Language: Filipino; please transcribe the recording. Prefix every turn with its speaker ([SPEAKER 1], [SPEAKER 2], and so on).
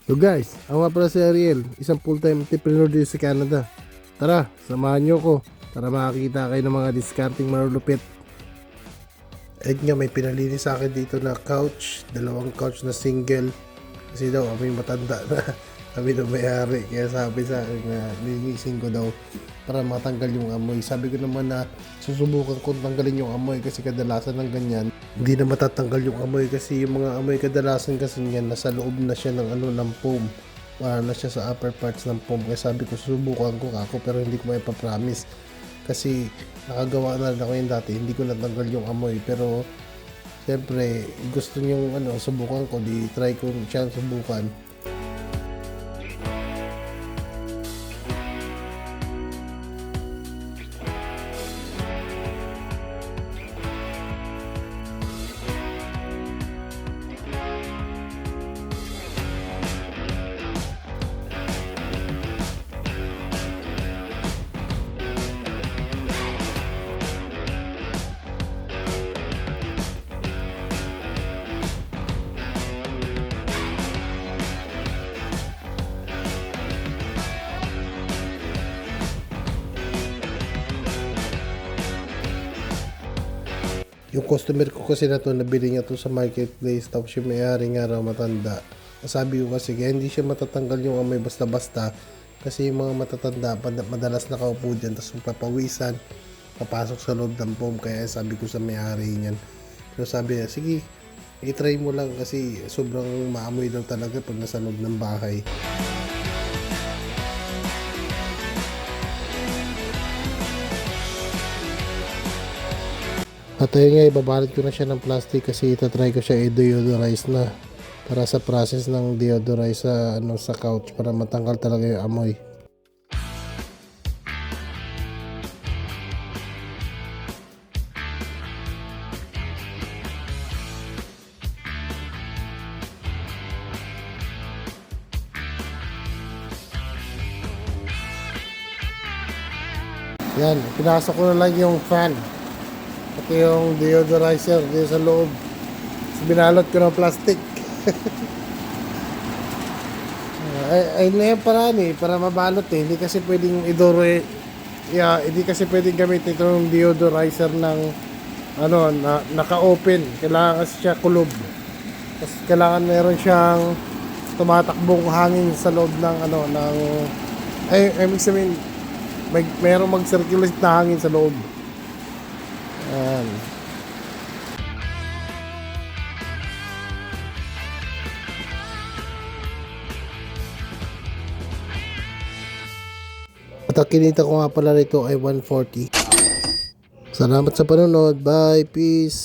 [SPEAKER 1] So guys, ako nga pala si Ariel, isang full-time entrepreneur dito sa Canada. Tara, samahan nyo ko para makakita kayo ng mga discarding malulupit. At nga may pinalini sa akin dito na couch, dalawang couch na single. Kasi daw kami matanda na kami daw may-ari. Kaya sabi sa akin na linisin ko daw para matanggal yung amoy. Sabi ko naman na susubukan ko tanggalin yung amoy kasi kadalasan ng ganyan hindi na matatanggal yung amoy kasi yung mga amoy kadalasan kasi niyan nasa loob na siya ng ng foam. Wala na siya sa upper parts ng foam. Kaya sabi ko susubukan ko ako pero hindi ko maipapromise kasi nakagawa na rin ako yun dati, hindi ko natanggal yung amoy. Pero siyempre gusto nyong subukan ko, di try ko siya subukan. Yung customer ko kasi na to, nabili niya to sa marketplace, tapos yung may-ari nga raw matanda. Sabi ko kasi kaya hindi siya matatanggal yung amoy basta-basta kasi yung mga matatanda madalas nakaupo dyan tapos papawisan, papasok sa loob ng foam. Kaya sabi ko sa may-ari niyan, pero sabi niya sige i-try mo lang kasi sobrang maamoy daw talaga pag nasa loob ng bahay. At ayun nga, ibabalot ko na siya ng plastic kasi itatry ko siya i-deodorize na para sa process ng deodorize sa couch para matanggal talaga yung amoy. Yan, pinasok ko na lang yung fan pati yung deodorizer dito sa loob. Binalot ko ng plastic. ay na yung paraan para mabalot hindi kasi pwedeng hindi kasi pwedeng gamitin itong deodorizer ng naka-open. Kailangan kasi siya kulob. Tapos kailangan meron siyang tumatakbong hangin sa loob ng ibig sabihin mayroong mag-circulate na hangin sa loob. Ayan. At ang kinita ko nga pala rito ay 140. Salamat sa panonood. Bye. Peace.